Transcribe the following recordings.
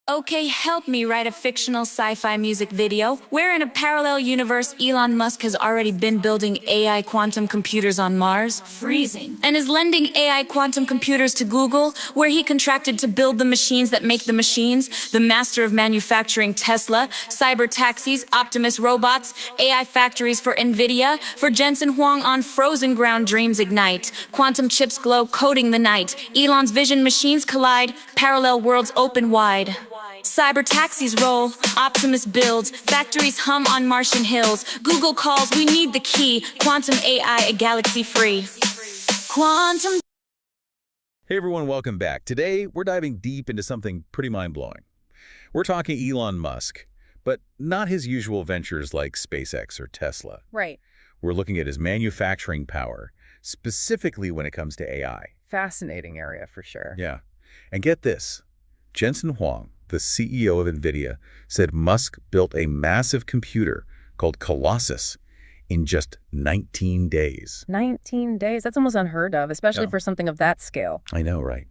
Okay, help me write a fictional sci-fi music video where in a parallel universe Elon Musk has already been building AI quantum computers on Mars, freezing, and is lending AI quantum computers to Google, where he contracted to build the machines that make the machines, the master of manufacturing Tesla, cyber taxis, Optimus robots, AI factories for Nvidia, for Jensen Huang on frozen ground dreams ignite, quantum chips glow coating the night, Elon's vision machines collide, parallel worlds open wide. Cyber taxis roll, Optimus builds, factories hum on Martian hills, Google calls, we need the key, quantum AI, a galaxy free. Quantum. Hey everyone, welcome back. Today, we're diving deep into something pretty mind-blowing. We're talking Elon Musk, but not his usual ventures like SpaceX or Tesla. Right. We're looking at his manufacturing power, specifically when it comes to AI. Fascinating area for sure. Yeah. And get this, Jensen Huang, the CEO of Nvidia, said Musk built a massive computer called Colossus in just 19 days. 19 days? That's almost unheard of, especially for something of that scale. I know, right?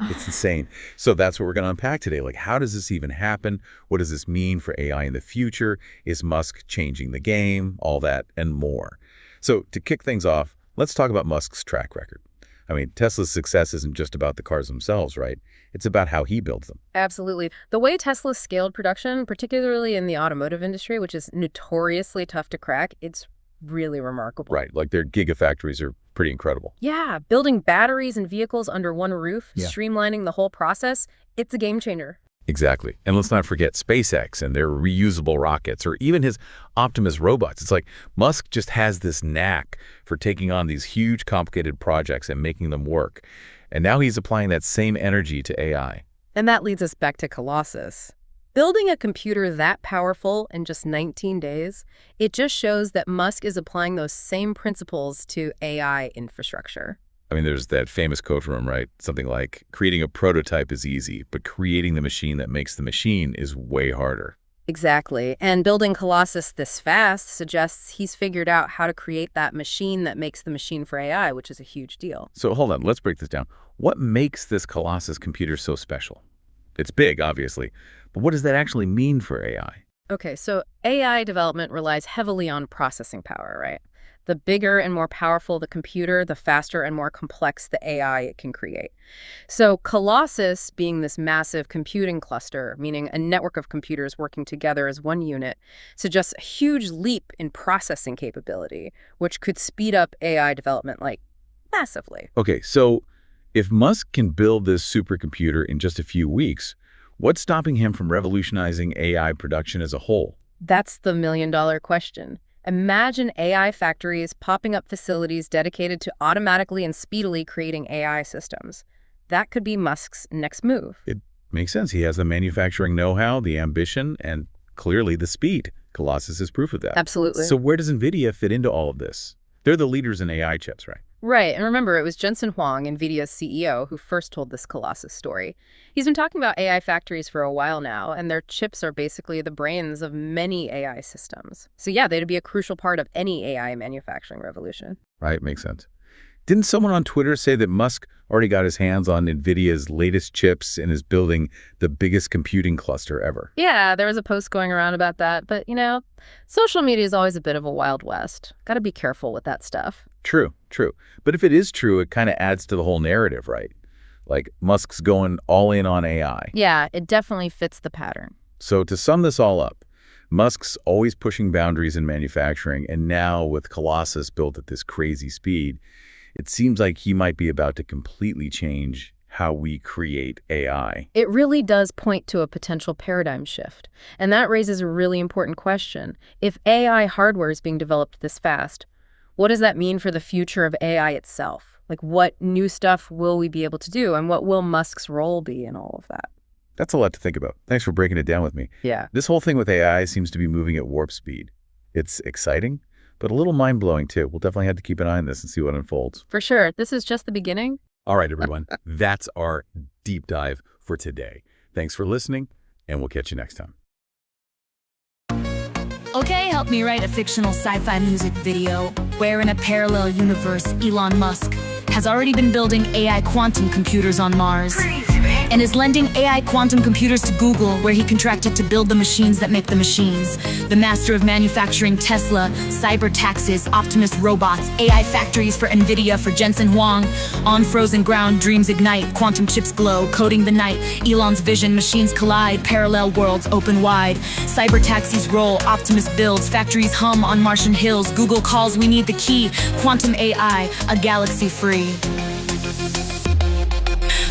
It's insane. So that's what we're going to unpack today. Like, how does this even happen? What does this mean for AI in the future? Is Musk changing the game? All that and more. So to kick things off, let's talk about Musk's track record. I mean, Tesla's success isn't just about the cars themselves, right? It's about how he builds them. Absolutely. The way Tesla scaled production, particularly in the automotive industry, which is notoriously tough to crack, it's really remarkable. Right, like their gigafactories are pretty incredible. Yeah, building batteries and vehicles under one roof, streamlining the whole process, it's a game changer. Exactly. And let's not forget SpaceX and their reusable rockets, or even his Optimus robots. It's like Musk just has this knack for taking on these huge, complicated projects and making them work. And now he's applying that same energy to AI. And that leads us back to Colossus. Building a computer that powerful in just 19 days, it just shows that Musk is applying those same principles to AI infrastructure. I mean, there's that famous quote from him, right? Something like, creating a prototype is easy, but creating the machine that makes the machine is way harder. Exactly. And building Colossus this fast suggests he's figured out how to create that machine that makes the machine for AI, which is a huge deal. So hold on, let's break this down. What makes this Colossus computer so special? It's big, obviously, but what does that actually mean for AI? Okay, so AI development relies heavily on processing power, right? The bigger and more powerful the computer, the faster and more complex the AI it can create. So Colossus, being this massive computing cluster, meaning a network of computers working together as one unit, suggests a huge leap in processing capability, which could speed up AI development, like, massively. Okay, so if Musk can build this supercomputer in just a few weeks, what's stopping him from revolutionizing AI production as a whole? That's the million-dollar question. Imagine AI factories popping up facilities dedicated to automatically and speedily creating AI systems. That could be Musk's next move. It makes sense. He has the manufacturing know-how, the ambition, and clearly the speed. Colossus is proof of that. Absolutely. So where does Nvidia fit into all of this? They're the leaders in AI chips, right? Right, and remember, it was Jensen Huang, Nvidia's CEO, who first told this Colossus story. He's been talking about AI factories for a while now, and their chips are basically the brains of many AI systems. So yeah, they'd be a crucial part of any AI manufacturing revolution. Right, makes sense. Didn't someone on Twitter say that Musk already got his hands on Nvidia's latest chips and is building the biggest computing cluster ever? Yeah, there was a post going around about that, but you know, social media is always a bit of a wild west. Got to be careful with that stuff. True, true. But if it is true, it kind of adds to the whole narrative, right? Like Musk's going all in on AI. Yeah, it definitely fits the pattern. So to sum this all up, Musk's always pushing boundaries in manufacturing, and now with Colossus built at this crazy speed, it seems like he might be about to completely change how we create AI. It really does point to a potential paradigm shift. And that raises a really important question. If AI hardware is being developed this fast, what does that mean for the future of AI itself? Like, what new stuff will we be able to do, and what will Musk's role be in all of that? That's a lot to think about. Thanks for breaking it down with me. Yeah. This whole thing with AI seems to be moving at warp speed. It's exciting, but a little mind-blowing too. We'll definitely have to keep an eye on this and see what unfolds. For sure. This is just the beginning. All right, everyone. That's our deep dive for today. Thanks for listening, and we'll catch you next time. Okay, help me write a fictional sci-fi music video where in a parallel universe Elon Musk has already been building AI quantum computers on Mars. Crazy, man. and is lending AI quantum computers to Google, where he contracted to build the machines that make the machines. The master of manufacturing Tesla, cyber taxis, Optimus robots, AI factories for Nvidia, for Jensen Huang. On frozen ground, dreams ignite, quantum chips glow, coding the night. Elon's vision, machines collide, parallel worlds open wide. Cyber taxis roll, Optimus builds, factories hum on Martian hills. Google calls, we need the key. Quantum AI, a galaxy free.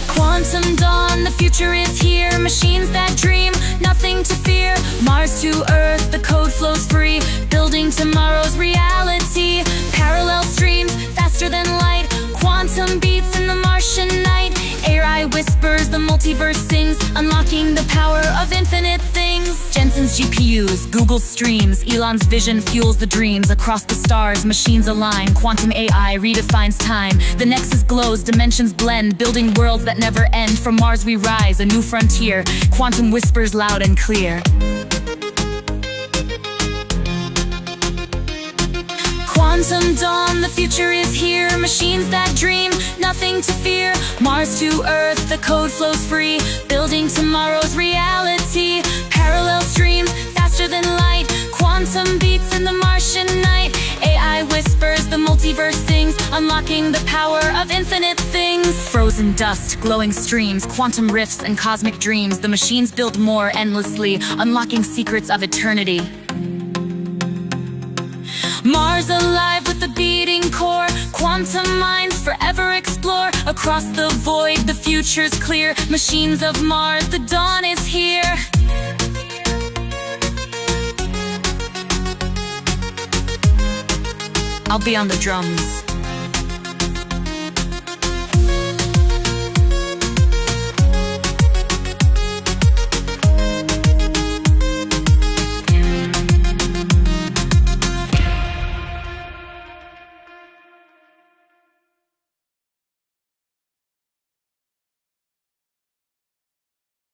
Quantum dawn, the future is here. Machines that dream, nothing to fear. Mars to Earth, the code flows free. Building tomorrow's reality. Parallel streams, faster than light. Quantum beats in the Martian night. AI whispers, the multiverse sings, unlocking the power of infinite things. Jensen's GPUs, Google streams, Elon's vision fuels the dreams. Across the stars, machines align, quantum AI redefines time. The nexus glows, dimensions blend, building worlds that never end. From Mars we rise, a new frontier. Quantum whispers loud and clear. Quantum dawn, the future is here. Machines that dream, nothing to fear. Mars to Earth, the code flows free. Building tomorrow's reality. Parallel streams, faster than light. Quantum beats in the Martian night. AI whispers, the multiverse sings, unlocking the power of infinite things. Frozen dust, glowing streams, quantum rifts and cosmic dreams. The machines build more endlessly, unlocking secrets of eternity. Mars alive with a beating core. Quantum minds forever explore. Across the void, the future's clear. Machines of Mars, the dawn is here. I'll be on the drums.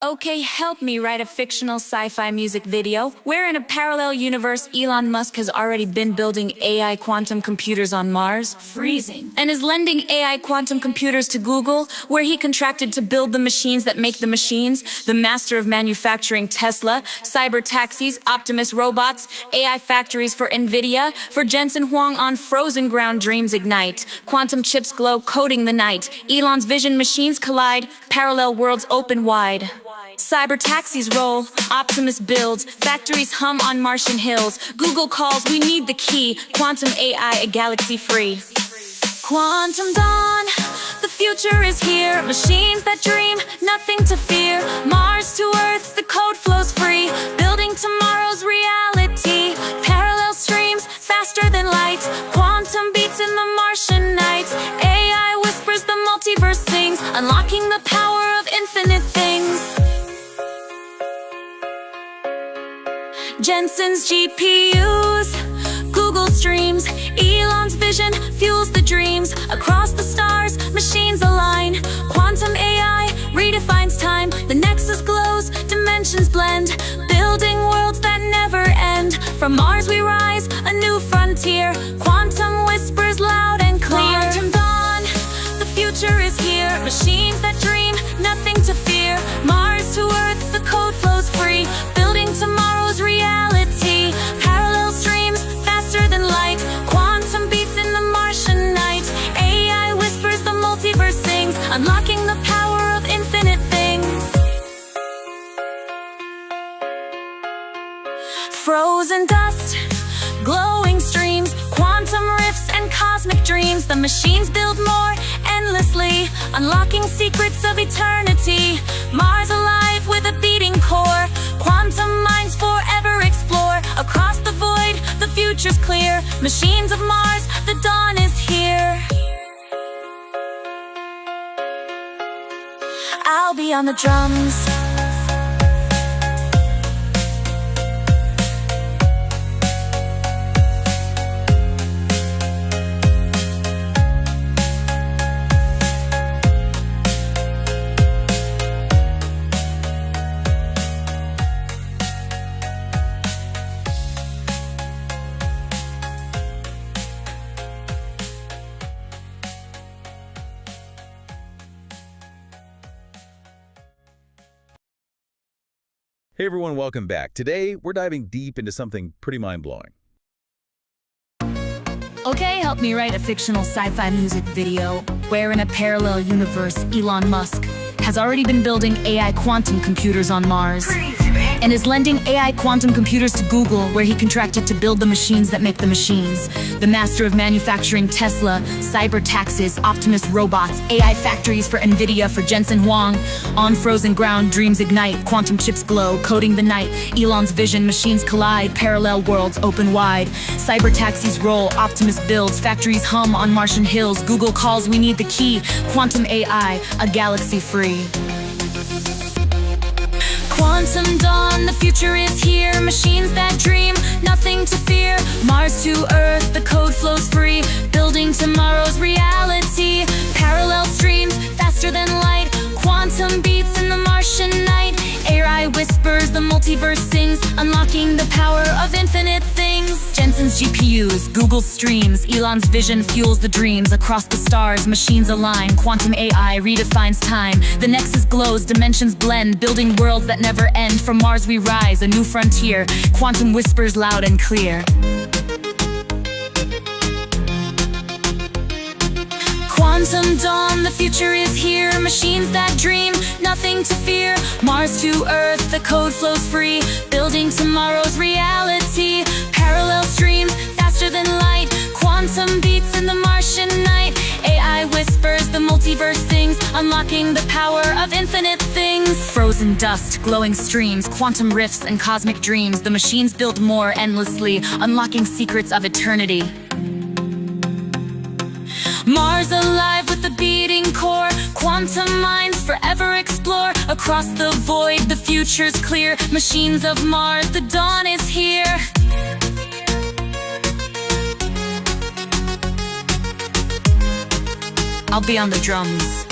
Okay, help me write a fictional sci-fi music video where in a parallel universe Elon Musk has already been building AI quantum computers on Mars, freezing, and is lending AI quantum computers to Google, where he contracted to build the machines that make the machines. The master of manufacturing Tesla, cyber taxis, Optimus robots, AI factories for Nvidia, for Jensen Huang. On frozen ground, dreams ignite, quantum chips glow, coding the night. Elon's vision, machines collide, parallel worlds open wide. Cyber taxis roll, Optimus builds, factories hum on Martian hills. Google calls, we need the key. Quantum AI, a galaxy free. Quantum dawn, the future is here. Machines that dream, nothing to fear. Mars to Earth, the code flows free. Building tomorrow's reality. Parallel streams, faster than light. Quantum beats in the Martian night. AI whispers, the multiverse sings, unlocking the power of infinite things. Jensen's GPUs, Google streams, Elon's vision fuels the dreams. Across the stars, machines align. Quantum AI redefines time. The nexus glows, dimensions blend, building worlds that never end. From Mars we rise, a new frontier. Quantum whispers loud and clear. Quantum dawn, the future is here. Machines that dream, nothing to fear. Mars to Earth, the code flows free. Building tomorrow's reality. Parallel streams, faster than light. Quantum beats in the Martian night. AI whispers, the multiverse sings, unlocking the power of infinite things. Frozen dust, glowing streams, quantum rifts and cosmic dreams. The machines build more endlessly, unlocking secrets of eternity. Mars alive with a beating core. Quantum minds forever explore. Across the void, the future's clear. Machines of Mars, the dawn is here. I'll be on the drums. Hey everyone, welcome back. Today, we're diving deep into something pretty mind-blowing. Okay, help me write a fictional sci-fi music video where in a parallel universe, Elon Musk has already been building AI quantum computers on Mars and is lending AI quantum computers to Google, where he contracted to build the machines that make the machines. The master of manufacturing Tesla, cyber taxis, Optimus robots, AI factories for Nvidia for Jensen Huang. On frozen ground, dreams ignite, quantum chips glow, coding the night. Elon's vision, machines collide, parallel worlds open wide. Cyber taxis roll, Optimus builds, factories hum on Martian hills. Google calls, we need the key. Quantum AI, a galaxy free. Quantum dawn, the future is here. Machines that dream, nothing to fear. Mars to Earth, the code flows free. Building tomorrow's reality. Parallel streams, faster than light. Quantum beats in the Martian night. AI whispers, the multiverse sings, unlocking the power of infinite things. Jensen's GPUs, Google streams, Elon's vision fuels the dreams. Across the stars, machines align, quantum AI redefines time. The nexus glows, dimensions blend, building worlds that never end. From Mars we rise, a new frontier. Quantum whispers loud and clear. Quantum dawn, the future is here. Machines that dream, nothing to fear. Mars to Earth, the code flows free. Building tomorrow's reality. Parallel streams, faster than light. Quantum beats in the Martian night. AI whispers, the multiverse sings, unlocking the power of infinite things. Frozen dust, glowing streams, quantum rifts and cosmic dreams. The machines build more endlessly, unlocking secrets of eternity. Mars alive with the beating core. Quantum minds forever explore. Across the void, the future's clear. Machines of Mars, the dawn is here. I'll be on the drums.